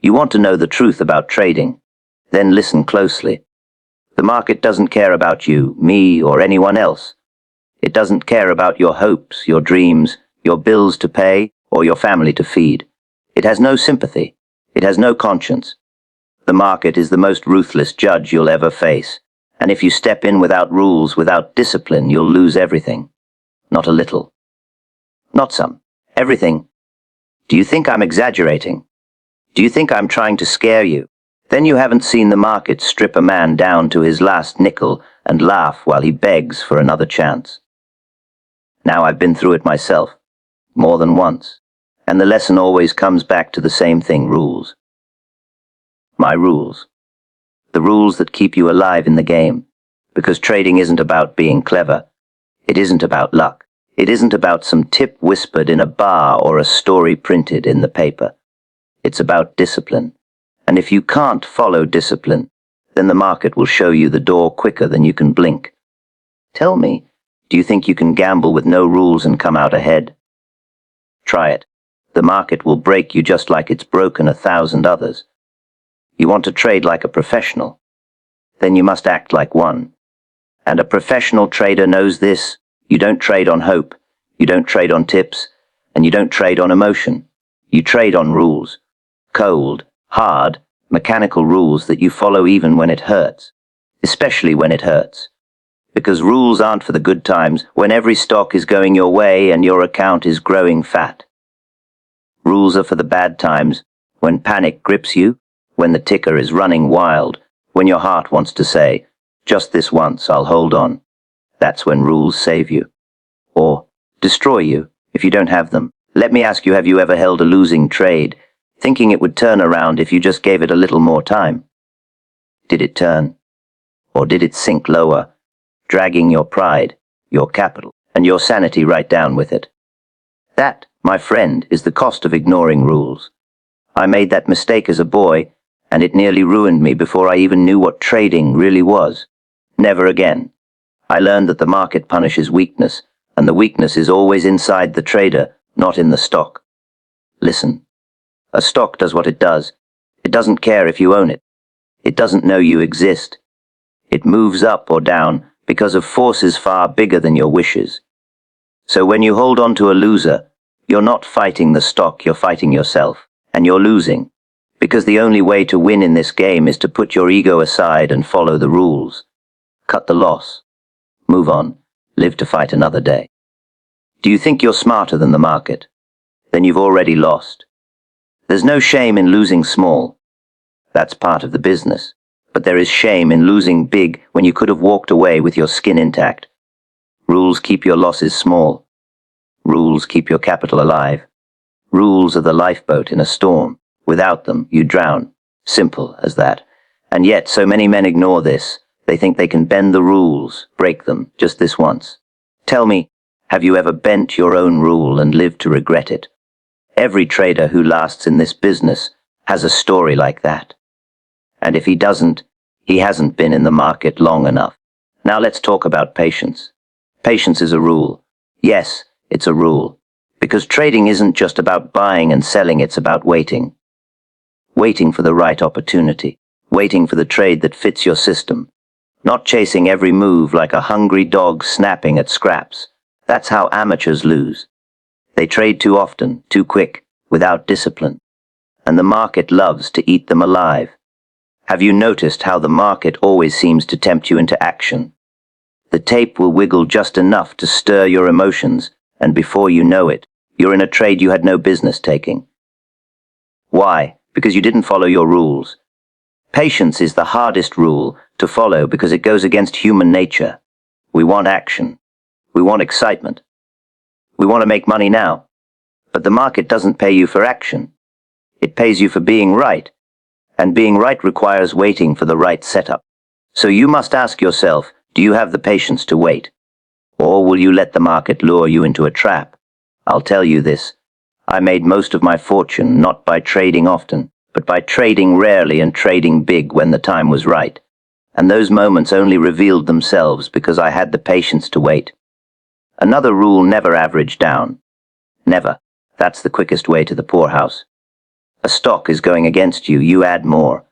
You want to know the truth about trading? Then listen closely. The market doesn't care about you, me, or anyone else. It doesn't care about your hopes, your dreams, your bills to pay, or your family to feed. It has no sympathy. It has no conscience. The market is the most ruthless judge you'll ever face, and if you step in without rules, without discipline, you'll lose everything. Not a little. Not some. Everything. Do you think I'm exaggerating? Do you think I'm trying to scare you? Then you haven't seen the market strip a man down to his last nickel and laugh while he begs for another chance. Now I've been through it myself, more than once, and the lesson always comes back to the same thing: rules. My rules. The rules that keep you alive in the game, because trading isn't about being clever. It isn't about luck. It isn't about some tip whispered in a bar or a story printed in the paper. It's about discipline. And if you can't follow discipline, then the market will show you the door quicker than you can blink. Tell me, do you think you can gamble with no rules and come out ahead? Try it. The market will break you just like it's broken 1,000 others. You want to trade like a professional? Then you must act like one. And a professional trader knows this. You don't trade on hope, you don't trade on tips, and you don't trade on emotion. You trade on rules. Cold, hard, mechanical rules that you follow even when it hurts. Especially when it hurts. Because rules aren't for the good times, when every stock is going your way and your account is growing fat. Rules are for the bad times, when panic grips you, when the ticker is running wild, when your heart wants to say, just this once, I'll hold on. That's when rules save you. Or destroy you, if you don't have them. Let me ask you, have you ever held a losing trade, thinking it would turn around if you just gave it a little more time? Did it turn? Or did it sink lower, dragging your pride, your capital, and your sanity right down with it? That, my friend, is the cost of ignoring rules. I made that mistake as a boy, and it nearly ruined me before I even knew what trading really was. Never again. I learned that the market punishes weakness, and the weakness is always inside the trader, not in the stock. Listen. A stock does what it does. It doesn't care if you own it. It doesn't know you exist. It moves up or down because of forces far bigger than your wishes. So when you hold on to a loser, you're not fighting the stock, you're fighting yourself, and you're losing. Because the only way to win in this game is to put your ego aside and follow the rules. Cut the loss. Move on. Live to fight another day. Do you think you're smarter than the market? Then you've already lost. There's no shame in losing small. That's part of the business. But there is shame in losing big when you could have walked away with your skin intact. Rules keep your losses small. Rules keep your capital alive. Rules are the lifeboat in a storm. Without them, you drown. Simple as that. And yet, so many men ignore this. They think they can bend the rules, break them, just this once. Tell me, have you ever bent your own rule and lived to regret it? Every trader who lasts in this business has a story like that. And if he doesn't, he hasn't been in the market long enough. Now let's talk about patience. Patience is a rule. Yes, it's a rule. Because trading isn't just about buying and selling, it's about waiting. Waiting for the right opportunity. Waiting for the trade that fits your system. Not chasing every move like a hungry dog snapping at scraps. That's how amateurs lose. They trade too often, too quick, without discipline. And the market loves to eat them alive. Have you noticed how the market always seems to tempt you into action? The tape will wiggle just enough to stir your emotions, and before you know it, you're in a trade you had no business taking. Why? Because you didn't follow your rules. Patience is the hardest rule to follow because it goes against human nature. We want action. We want excitement. We want to make money now. But the market doesn't pay you for action. It pays you for being right. And being right requires waiting for the right setup. So you must ask yourself, do you have the patience to wait? Or will you let the market lure you into a trap? I'll tell you this. I made most of my fortune not by trading often, but by trading rarely and trading big when the time was right. And those moments only revealed themselves because I had the patience to wait. Another rule: never average down. Never. That's the quickest way to the poorhouse. A stock is going against you, you add more.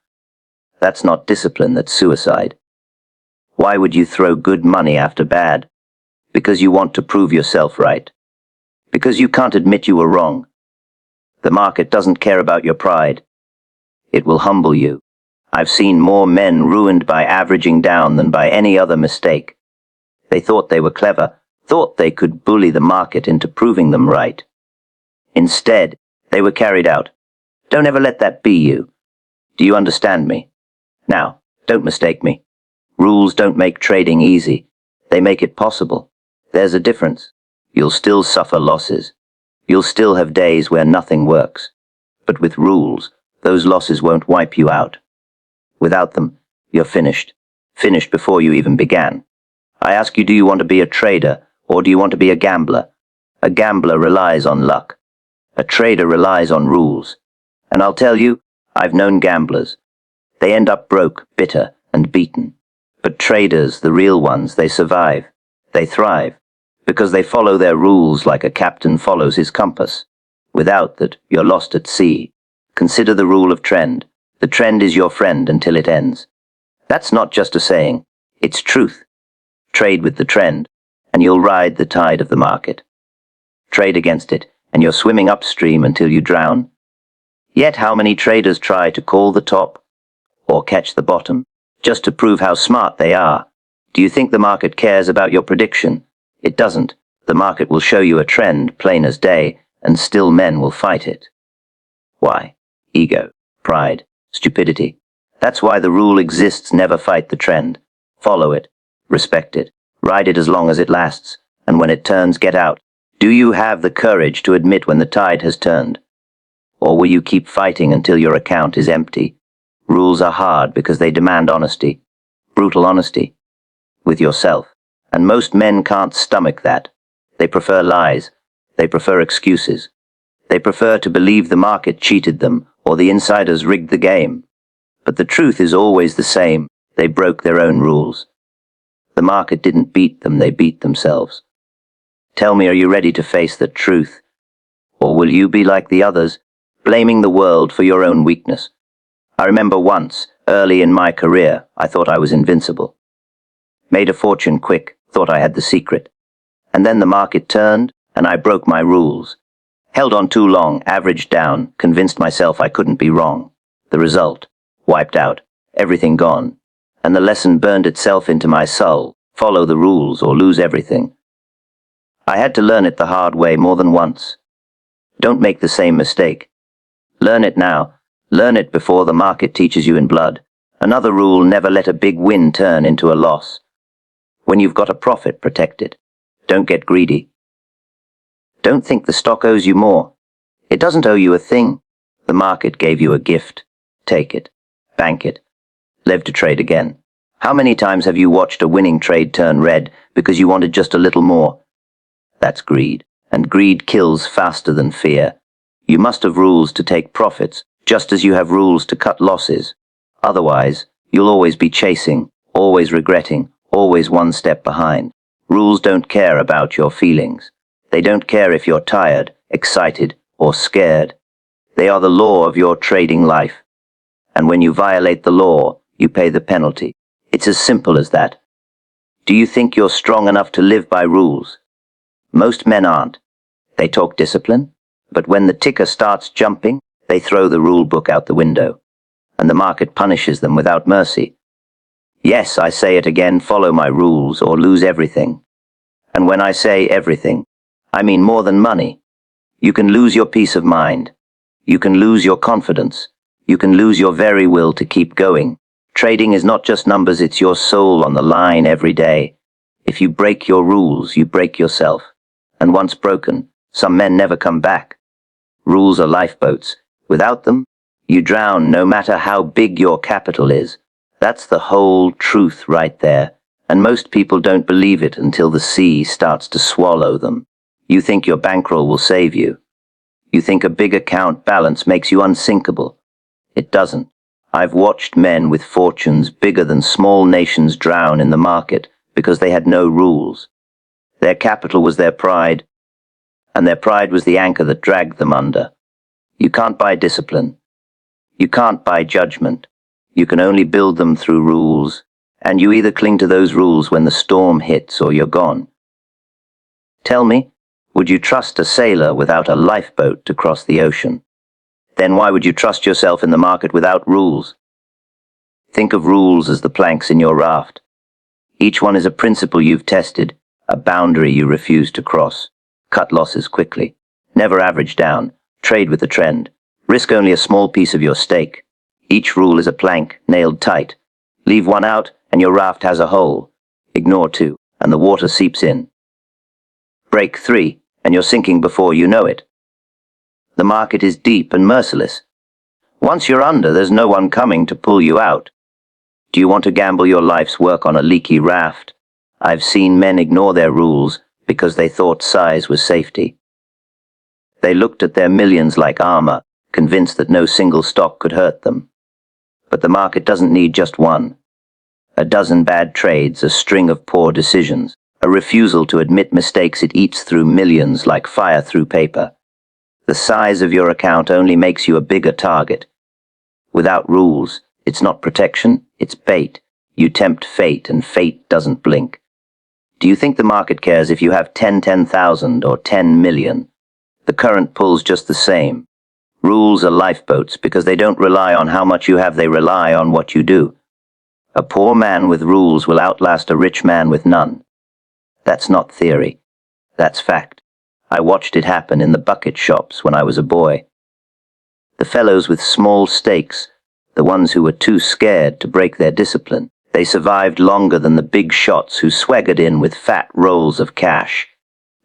That's not discipline, that's suicide. Why would you throw good money after bad? Because you want to prove yourself right. Because you can't admit you were wrong. The market doesn't care about your pride. It will humble you. I've seen more men ruined by averaging down than by any other mistake. They thought they were clever, thought they could bully the market into proving them right. Instead, they were carried out. Don't ever let that be you. Do you understand me? Now, don't mistake me. Rules don't make trading easy. They make it possible. There's a difference. You'll still suffer losses. You'll still have days where nothing works. But with rules, those losses won't wipe you out. Without them, you're finished. Finished before you even began. I ask you, do you want to be a trader, or do you want to be a gambler? A gambler relies on luck. A trader relies on rules. And I'll tell you, I've known gamblers. They end up broke, bitter, and beaten. But traders, the real ones, they survive. They thrive. Because they follow their rules like a captain follows his compass. Without that, you're lost at sea. Consider the rule of trend. The trend is your friend until it ends. That's not just a saying. It's truth. Trade with the trend, and you'll ride the tide of the market. Trade against it, and you're swimming upstream until you drown. Yet how many traders try to call the top, or catch the bottom, just to prove how smart they are? Do you think the market cares about your prediction? It doesn't. The market will show you a trend, plain as day, and still men will fight it. Why? Ego, pride, stupidity. That's why the rule exists: never fight the trend. Follow it. Respect it. Ride it as long as it lasts, and when it turns, get out. Do you have the courage to admit when the tide has turned? Or will you keep fighting until your account is empty? Rules are hard because they demand honesty. Brutal honesty. With yourself. And most men can't stomach that. They prefer lies. They prefer excuses. They prefer to believe the market cheated them, or the insiders rigged the game. But the truth is always the same. They broke their own rules. The market didn't beat them, they beat themselves. Tell me, are you ready to face the truth? Or will you be like the others, blaming the world for your own weakness? I remember once, early in my career, I thought I was invincible. Made a fortune quick, thought I had the secret. And then the market turned, and I broke my rules. Held on too long, averaged down, convinced myself I couldn't be wrong. The result? Wiped out, everything gone. And the lesson burned itself into my soul: follow the rules or lose everything. I had to learn it the hard way more than once. Don't make the same mistake. Learn it now. Learn it before the market teaches you in blood. Another rule: never let a big win turn into a loss. When you've got a profit, protect it. Don't get greedy. Don't think the stock owes you more. It doesn't owe you a thing. The market gave you a gift. Take it. Bank it. Live to trade again. How many times have you watched a winning trade turn red because you wanted just a little more? That's greed, and greed kills faster than fear. You must have rules to take profits, just as you have rules to cut losses. Otherwise, you'll always be chasing, always regretting, always one step behind. Rules don't care about your feelings. They don't care if you're tired, excited, or scared. They are the law of your trading life. And when you violate the law, you pay the penalty. It's as simple as that. Do you think you're strong enough to live by rules? Most men aren't. They talk discipline, but when the ticker starts jumping, they throw the rule book out the window, and the market punishes them without mercy. Yes, I say it again, follow my rules or lose everything. And when I say everything, I mean more than money. You can lose your peace of mind. You can lose your confidence. You can lose your very will to keep going. Trading is not just numbers, it's your soul on the line every day. If you break your rules, you break yourself. And once broken, some men never come back. Rules are lifeboats. Without them, you drown no matter how big your capital is. That's the whole truth right there. And most people don't believe it until the sea starts to swallow them. You think your bankroll will save you. You think a big account balance makes you unsinkable. It doesn't. I've watched men with fortunes bigger than small nations drown in the market because they had no rules. Their capital was their pride, and their pride was the anchor that dragged them under. You can't buy discipline. You can't buy judgment. You can only build them through rules, and you either cling to those rules when the storm hits or you're gone. Tell me, would you trust a sailor without a lifeboat to cross the ocean? Then why would you trust yourself in the market without rules? Think of rules as the planks in your raft. Each one is a principle you've tested, a boundary you refuse to cross. Cut losses quickly. Never average down. Trade with the trend. Risk only a small piece of your stake. Each rule is a plank, nailed tight. Leave one out, and your raft has a hole. Ignore two, and the water seeps in. Break three, and you're sinking before you know it. The market is deep and merciless. Once you're under, there's no one coming to pull you out. Do you want to gamble your life's work on a leaky raft? I've seen men ignore their rules because they thought size was safety. They looked at their millions like armor, convinced that no single stock could hurt them. But the market doesn't need just one. A dozen bad trades, a string of poor decisions, a refusal to admit mistakes it eats through millions like fire through paper. The size of your account only makes you a bigger target. Without rules, it's not protection, it's bait. You tempt fate, and fate doesn't blink. Do you think the market cares if you have 10,000 or 10 million? The current pulls just the same. Rules are lifeboats because they don't rely on how much you have, they rely on what you do. A poor man with rules will outlast a rich man with none. That's not theory. That's fact. I watched it happen in the bucket shops when I was a boy. The fellows with small stakes, the ones who were too scared to break their discipline, they survived longer than the big shots who swaggered in with fat rolls of cash.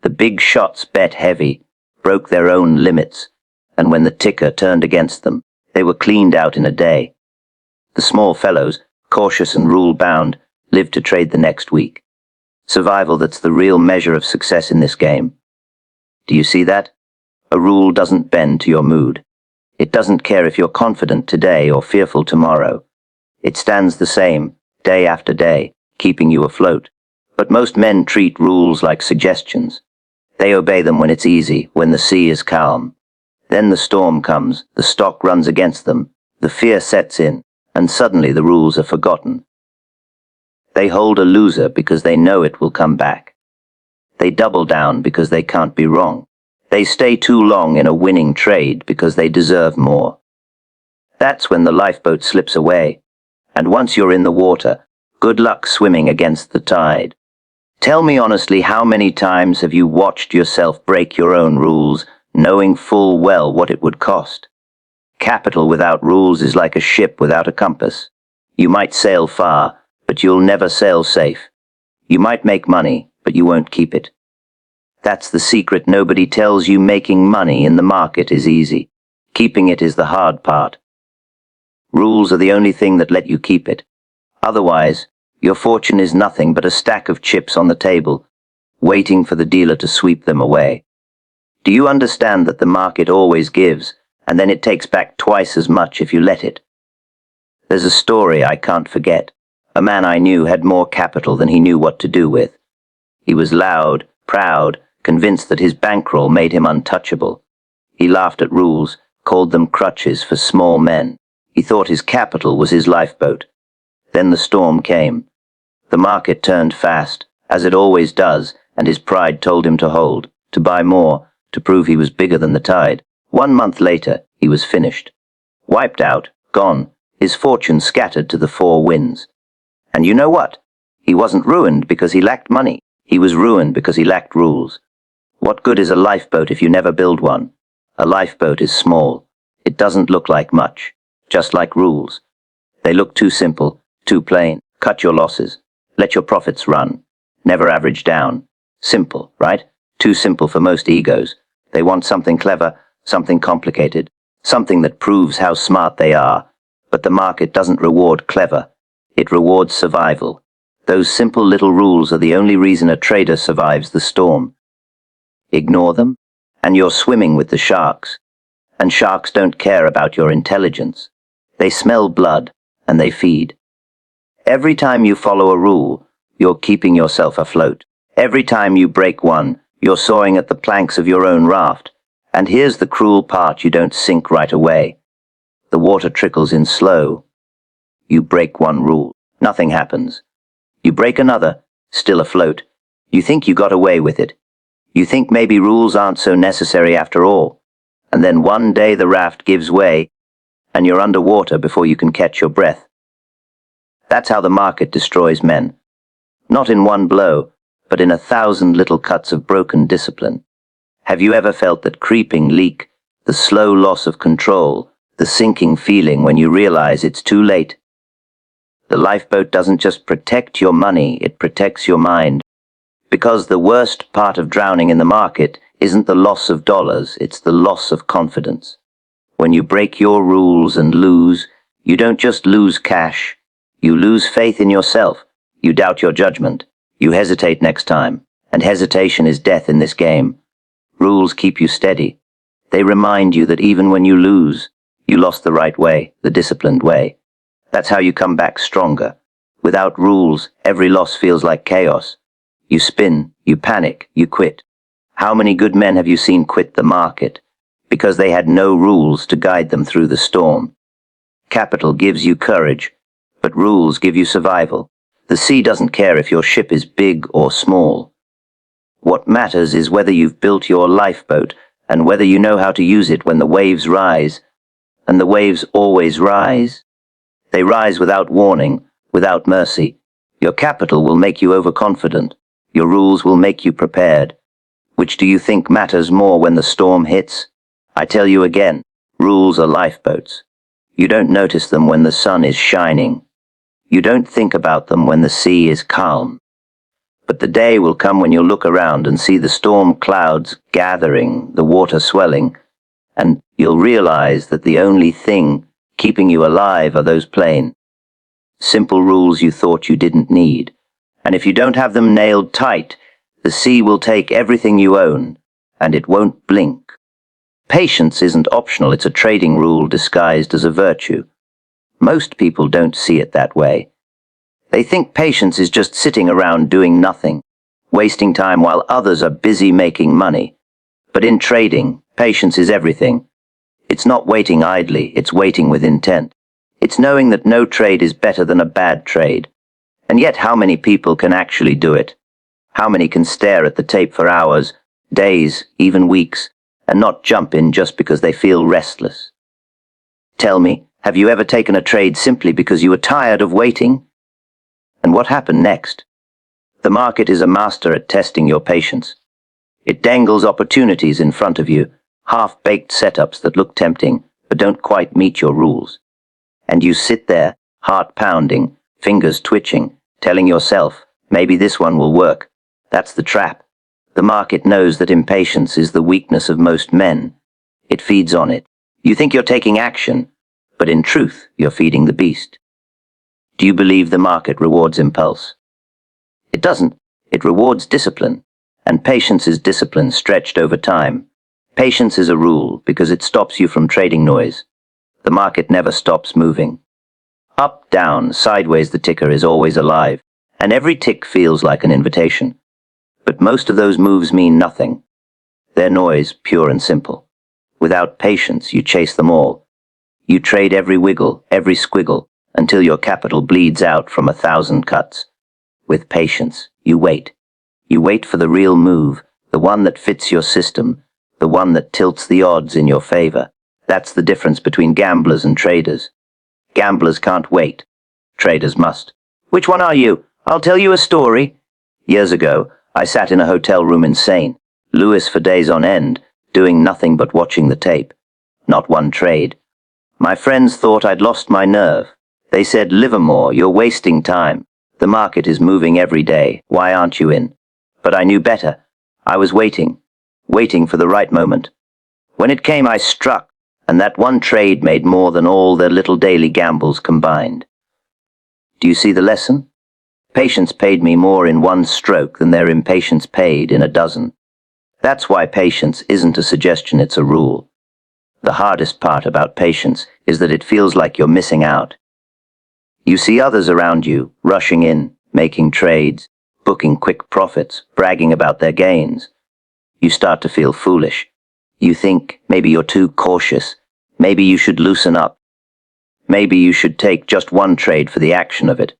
The big shots bet heavy, broke their own limits, and when the ticker turned against them, they were cleaned out in a day. The small fellows, cautious and rule-bound, lived to trade the next week. Survival, that's the real measure of success in this game. Do you see that? A rule doesn't bend to your mood. It doesn't care if you're confident today or fearful tomorrow. It stands the same, day after day, keeping you afloat. But most men treat rules like suggestions. They obey them when it's easy, when the sea is calm. Then the storm comes, the stock runs against them, the fear sets in, and suddenly the rules are forgotten. They hold a loser because they know it will come back. They double down because they can't be wrong. They stay too long in a winning trade because they deserve more. That's when the lifeboat slips away, and once you're in the water, good luck swimming against the tide. Tell me honestly, how many times have you watched yourself break your own rules, knowing full well what it would cost? Capital without rules is like a ship without a compass. You might sail far, but you'll never sail safe. You might make money, but you won't keep it. That's the secret nobody tells you. Making money in the market is easy. Keeping it is the hard part. Rules are the only thing that let you keep it. Otherwise, your fortune is nothing but a stack of chips on the table, waiting for the dealer to sweep them away. Do you understand that the market always gives, and then it takes back twice as much if you let it? There's a story I can't forget. A man I knew had more capital than he knew what to do with. He was loud, proud, convinced that his bankroll made him untouchable. He laughed at rules, called them crutches for small men. He thought his capital was his lifeboat. Then the storm came. The market turned fast, as it always does, and his pride told him to hold, to buy more, to prove he was bigger than the tide. 1 month later, he was finished. Wiped out, gone, his fortune scattered to the four winds. And you know what? He wasn't ruined because he lacked money. He was ruined because he lacked rules. What good is a lifeboat if you never build one? A lifeboat is small. It doesn't look like much, just like rules. They look too simple, too plain. Cut your losses. Let your profits run. Never average down. Simple, right? Too simple for most egos. They want something clever, something complicated, something that proves how smart they are. But the market doesn't reward clever. It rewards survival. Those simple little rules are the only reason a trader survives the storm. Ignore them, and you're swimming with the sharks. And sharks don't care about your intelligence. They smell blood, and they feed. Every time you follow a rule, you're keeping yourself afloat. Every time you break one, you're sawing at the planks of your own raft. And here's the cruel part: you don't sink right away. The water trickles in slow. You break one rule. Nothing happens. You break another, still afloat. You think you got away with it. You think maybe rules aren't so necessary after all. And then one day the raft gives way, and you're underwater before you can catch your breath. That's how the market destroys men. Not in one blow, but in 1,000 little cuts of broken discipline. Have you ever felt that creeping leak, the slow loss of control, the sinking feeling when you realize it's too late? The lifeboat doesn't just protect your money, it protects your mind. Because the worst part of drowning in the market isn't the loss of dollars, it's the loss of confidence. When you break your rules and lose, you don't just lose cash, you lose faith in yourself, you doubt your judgment, you hesitate next time, and hesitation is death in this game. Rules keep you steady. They remind you that even when you lose, you lost the right way, the disciplined way. That's how you come back stronger. Without rules, every loss feels like chaos. You spin, you panic, you quit. How many good men have you seen quit the market? Because they had no rules to guide them through the storm. Capital gives you courage, but rules give you survival. The sea doesn't care if your ship is big or small. What matters is whether you've built your lifeboat and whether you know how to use it when the waves rise. And the waves always rise. They rise without warning, without mercy. Your capital will make you overconfident. Your rules will make you prepared. Which do you think matters more when the storm hits? I tell you again, rules are lifeboats. You don't notice them when the sun is shining. You don't think about them when the sea is calm. But the day will come when you'll look around and see the storm clouds gathering, the water swelling, and you'll realize that the only thing keeping you alive are those plain, simple rules you thought you didn't need. And if you don't have them nailed tight, the sea will take everything you own, and it won't blink. Patience isn't optional, it's a trading rule disguised as a virtue. Most people don't see it that way. They think patience is just sitting around doing nothing, wasting time while others are busy making money. But in trading, patience is everything. It's not waiting idly, it's waiting with intent. It's knowing that no trade is better than a bad trade. And yet how many people can actually do it? How many can stare at the tape for hours, days, even weeks, and not jump in just because they feel restless? Tell me, have you ever taken a trade simply because you were tired of waiting? And what happened next? The market is a master at testing your patience. It dangles opportunities in front of you, half-baked setups that look tempting but don't quite meet your rules. And you sit there, heart pounding, fingers twitching, telling yourself, maybe this one will work. That's the trap. The market knows that impatience is the weakness of most men. It feeds on it. You think you're taking action, but in truth, you're feeding the beast. Do you believe the market rewards impulse? It doesn't. It rewards discipline. And patience is discipline stretched over time. Patience is a rule because it stops you from trading noise. The market never stops moving. Up, down, sideways, the ticker is always alive, and every tick feels like an invitation. But most of those moves mean nothing. They're noise, pure and simple. Without patience, you chase them all. You trade every wiggle, every squiggle, until your capital bleeds out from 1,000 cuts. With patience, you wait. You wait for the real move, the one that fits your system, the one that tilts the odds in your favor. That's the difference between gamblers and traders. Gamblers can't wait. Traders must. Which one are you? I'll tell you a story. Years ago, I sat in a hotel room insane, Lewis for days on end, doing nothing but watching the tape. Not one trade. My friends thought I'd lost my nerve. They said, Livermore, you're wasting time. The market is moving every day. Why aren't you in? But I knew better. I was waiting for the right moment. When it came, I struck, and that one trade made more than all their little daily gambles combined. Do you see the lesson? Patience paid me more in one stroke than their impatience paid in a dozen. That's why patience isn't a suggestion, it's a rule. The hardest part about patience is that it feels like you're missing out. You see others around you, rushing in, making trades, booking quick profits, bragging about their gains. You start to feel foolish. You think maybe you're too cautious. Maybe you should loosen up. Maybe you should take just one trade for the action of it.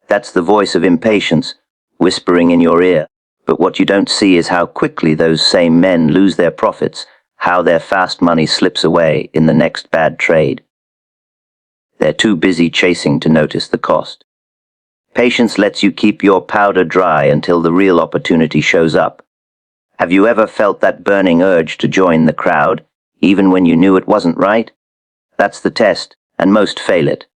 That's the voice of impatience, whispering in your ear. But what you don't see is how quickly those same men lose their profits, how their fast money slips away in the next bad trade. They're too busy chasing to notice the cost. Patience lets you keep your powder dry until the real opportunity shows up. Have you ever felt that burning urge to join the crowd, even when you knew it wasn't right? That's the test, and most fail it.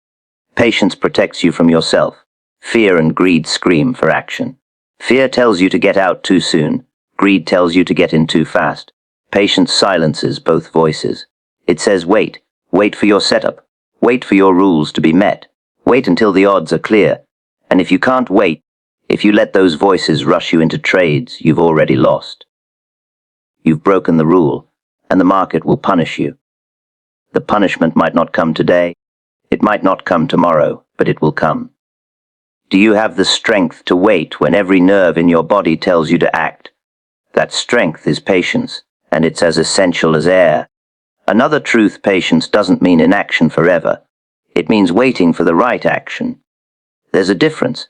Patience protects you from yourself. Fear and greed scream for action. Fear tells you to get out too soon. Greed tells you to get in too fast. Patience silences both voices. It says wait. Wait for your setup. Wait for your rules to be met. Wait until the odds are clear. And if you can't wait, if you let those voices rush you into trades, you've already lost. You've broken the rule, and the market will punish you. The punishment might not come today. It might not come tomorrow, but it will come. Do you have the strength to wait when every nerve in your body tells you to act? That strength is patience, and it's as essential as air. Another truth: patience doesn't mean inaction forever. It means waiting for the right action. There's a difference.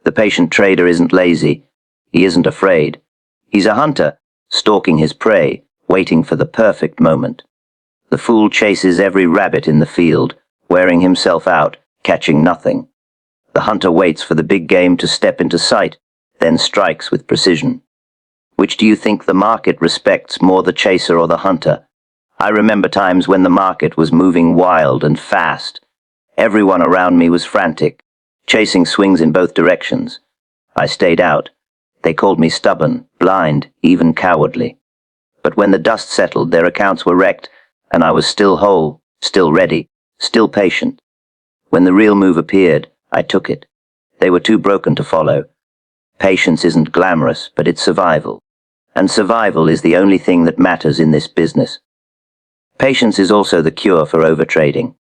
The patient trader isn't lazy. He isn't afraid. He's a hunter, stalking his prey, waiting for the perfect moment. The fool chases every rabbit in the field, wearing himself out, catching nothing. The hunter waits for the big game to step into sight, then strikes with precision. Which do you think the market respects more, the chaser or the hunter? I remember times when the market was moving wild and fast. Everyone around me was frantic, chasing swings in both directions. I stayed out. They called me stubborn, blind, even cowardly. But when the dust settled, their accounts were wrecked, and I was still whole, still ready, still patient. When the real move appeared, I took it. They were too broken to follow. Patience isn't glamorous, but it's survival. And survival is the only thing that matters in this business. Patience is also the cure for overtrading.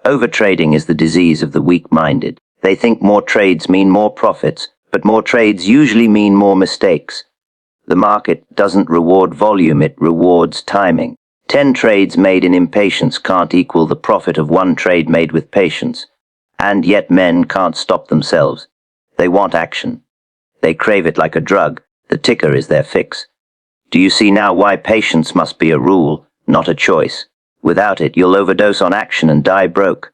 Overtrading is the disease of the weak-minded. They think more trades mean more profits, but more trades usually mean more mistakes. The market doesn't reward volume, it rewards timing. 10 trades made in impatience can't equal the profit of 1 trade made with patience. And yet men can't stop themselves. They want action. They crave it like a drug. The ticker is their fix. Do you see now why patience must be a rule, not a choice? Without it, you'll overdose on action and die broke.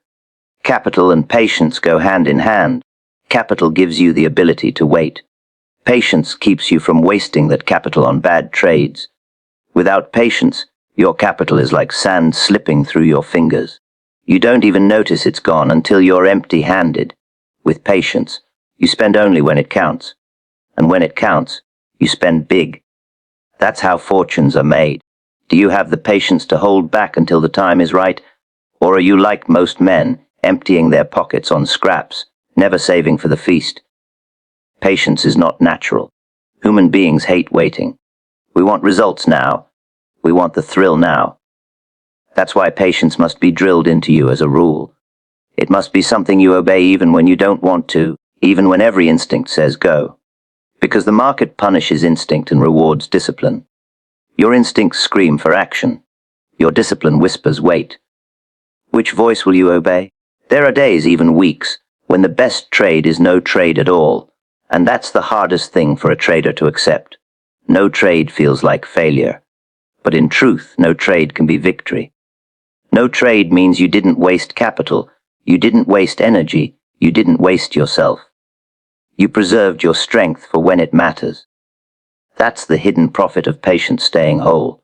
Capital and patience go hand in hand. Capital gives you the ability to wait. Patience keeps you from wasting that capital on bad trades. Without patience, your capital is like sand slipping through your fingers. You don't even notice it's gone until you're empty-handed. With patience, you spend only when it counts. And when it counts, you spend big. That's how fortunes are made. Do you have the patience to hold back until the time is right? Or are you like most men, emptying their pockets on scraps, never saving for the feast? Patience is not natural. Human beings hate waiting. We want results now. We want the thrill now. That's why patience must be drilled into you as a rule. It must be something you obey even when you don't want to, even when every instinct says go. Because the market punishes instinct and rewards discipline. Your instincts scream for action. Your discipline whispers wait. Which voice will you obey? There are days, even weeks, when the best trade is no trade at all, and that's the hardest thing for a trader to accept. No trade feels like failure. But in truth, no trade can be victory. No trade means you didn't waste capital, you didn't waste energy, you didn't waste yourself. You preserved your strength for when it matters. That's the hidden profit of patience staying whole.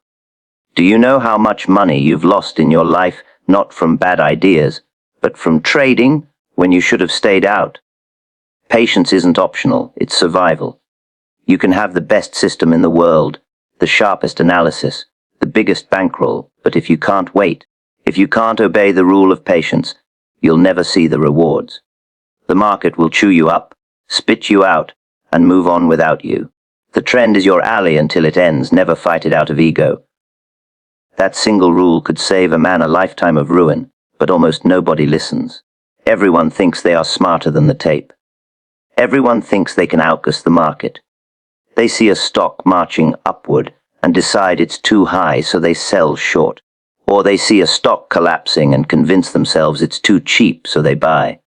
Do you know how much money you've lost in your life, not from bad ideas, but from trading when you should have stayed out? Patience isn't optional, it's survival. You can have the best system in the world, the sharpest analysis, the biggest bankroll, but if you can't wait, if you can't obey the rule of patience, you'll never see the rewards. The market will chew you up, spit you out, and move on without you. The trend is your ally until it ends, never fight it out of ego. That single rule could save a man a lifetime of ruin, but almost nobody listens. Everyone thinks they are smarter than the tape. Everyone thinks they can outguess the market. They see a stock marching upward and decide it's too high, so they sell short. Or they see a stock collapsing and convince themselves it's too cheap, so they buy.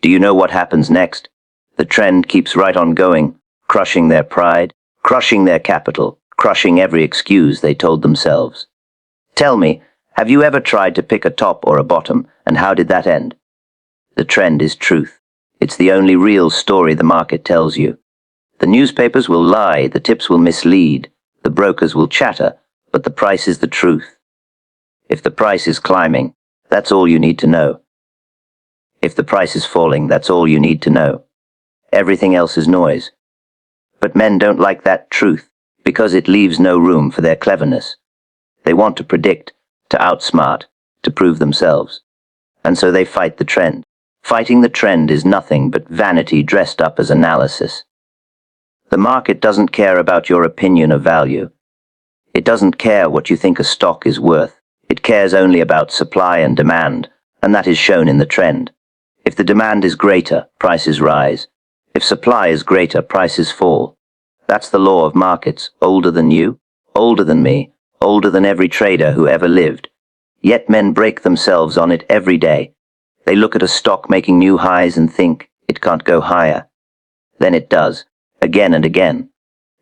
Do you know what happens next? The trend keeps right on going, crushing their pride, crushing their capital, crushing every excuse they told themselves. Tell me, have you ever tried to pick a top or a bottom, and how did that end? The trend is truth. It's the only real story the market tells you. The newspapers will lie, the tips will mislead, the brokers will chatter, but the price is the truth. If the price is climbing, that's all you need to know. If the price is falling, that's all you need to know. Everything else is noise. But men don't like that truth, because it leaves no room for their cleverness. They want to predict, to outsmart, to prove themselves. And so they fight the trend. Fighting the trend is nothing but vanity dressed up as analysis. The market doesn't care about your opinion of value. It doesn't care what you think a stock is worth. It cares only about supply and demand, and that is shown in the trend. If the demand is greater, prices rise. If supply is greater, prices fall. That's the law of markets, older than you, older than me, older than every trader who ever lived. Yet men break themselves on it every day. They look at a stock making new highs and think, it can't go higher. Then it does, again and again.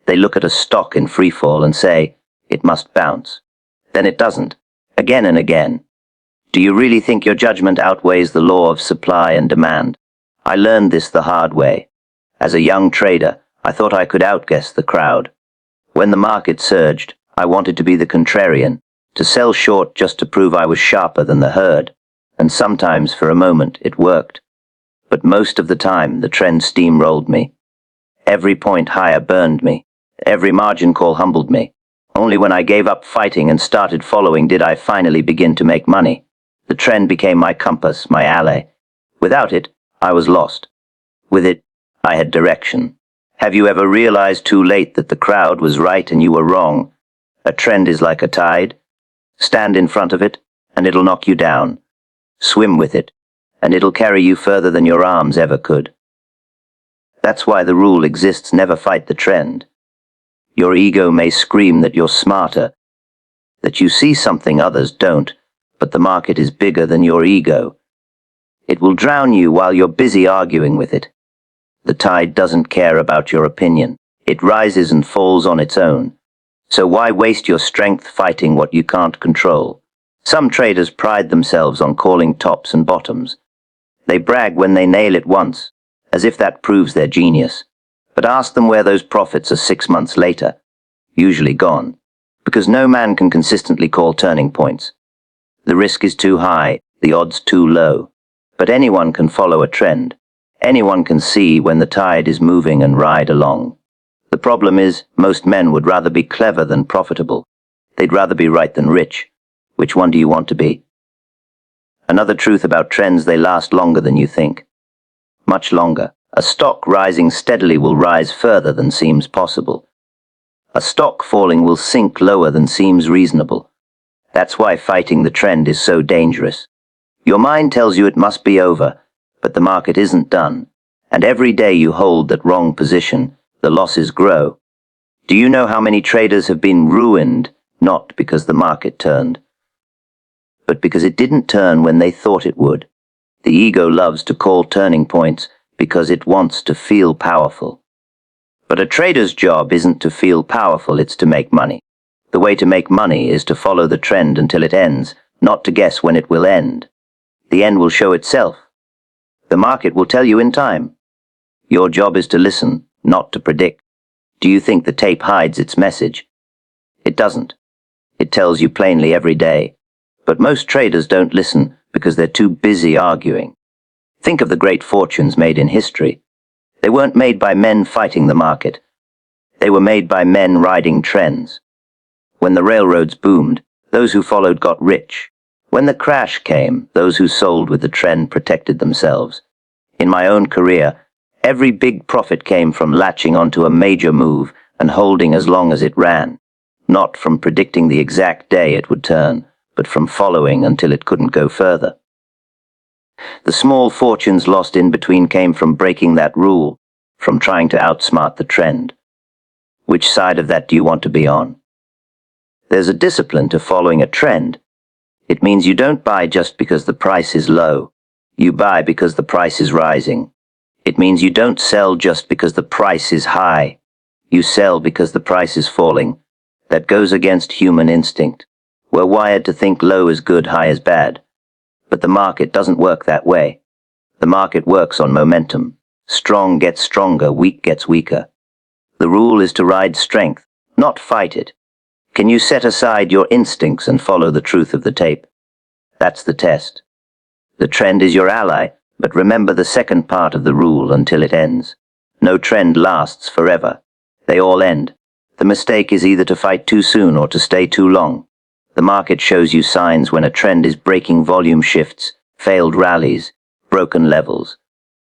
They look at a stock in freefall and say, it must bounce. Then it doesn't, again and again. Do you really think your judgment outweighs the law of supply and demand? I learned this the hard way. As a young trader, I thought I could outguess the crowd. When the market surged, I wanted to be the contrarian, to sell short just to prove I was sharper than the herd. And sometimes, for a moment, it worked. But most of the time, the trend steamrolled me. Every point higher burned me. Every margin call humbled me. Only when I gave up fighting and started following did I finally begin to make money. The trend became my compass, my ally. Without it, I was lost. With it, I had direction. Have you ever realized too late that the crowd was right and you were wrong? A trend is like a tide. Stand in front of it, and it'll knock you down. Swim with it, and it'll carry you further than your arms ever could. That's why the rule exists: never fight the trend. Your ego may scream that you're smarter, that you see something others don't, but the market is bigger than your ego. It will drown you while you're busy arguing with it. The tide doesn't care about your opinion. It rises and falls on its own. So why waste your strength fighting what you can't control? Some traders pride themselves on calling tops and bottoms. They brag when they nail it once, as if that proves their genius. But ask them where those profits are 6 months later. Usually gone, because no man can consistently call turning points. The risk is too high, the odds too low. But anyone can follow a trend. Anyone can see when the tide is moving and ride along. The problem is, most men would rather be clever than profitable. They'd rather be right than rich. Which one do you want to be? Another truth about trends: they last longer than you think. Much longer. A stock rising steadily will rise further than seems possible. A stock falling will sink lower than seems reasonable. That's why fighting the trend is so dangerous. Your mind tells you it must be over, but the market isn't done. And every day you hold that wrong position, the losses grow. Do you know how many traders have been ruined, not because the market turned, but because it didn't turn when they thought it would? The ego loves to call turning points because it wants to feel powerful. But a trader's job isn't to feel powerful, it's to make money. The way to make money is to follow the trend until it ends, not to guess when it will end. The end will show itself. The market will tell you in time. Your job is to listen, not to predict. Do you think the tape hides its message? It doesn't. It tells you plainly every day. But most traders don't listen because they're too busy arguing. Think of the great fortunes made in history. They weren't made by men fighting the market. They were made by men riding trends. When the railroads boomed, those who followed got rich. When the crash came, those who sold with the trend protected themselves. In my own career, every big profit came from latching onto a major move and holding as long as it ran. Not from predicting the exact day it would turn, but from following until it couldn't go further. The small fortunes lost in between came from breaking that rule, from trying to outsmart the trend. Which side of that do you want to be on? There's a discipline to following a trend, It means you don't buy just because the price is low. You buy because the price is rising. It means you don't sell just because the price is high. You sell because the price is falling. That goes against human instinct. We're wired to think low is good, high is bad. But the market doesn't work that way. The market works on momentum. Strong gets stronger, weak gets weaker. The rule is to ride strength, not fight it. Can you set aside your instincts and follow the truth of the tape? That's the test. The trend is your ally, but remember the second part of the rule until it ends. No trend lasts forever. They all end. The mistake is either to fight too soon or to stay too long. The market shows you signs when a trend is breaking volume shifts, failed rallies, broken levels.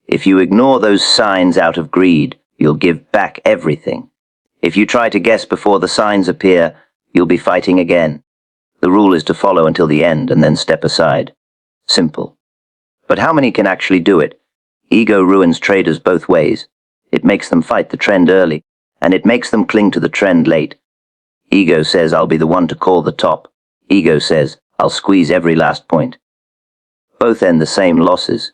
If you ignore those signs out of greed, you'll give back everything. If you try to guess before the signs appear, you'll be fighting again. The rule is to follow until the end and then step aside. Simple. But how many can actually do it? Ego ruins traders both ways. It makes them fight the trend early, and it makes them cling to the trend late. Ego says, I'll be the one to call the top. Ego says, I'll squeeze every last point. Both end the same losses.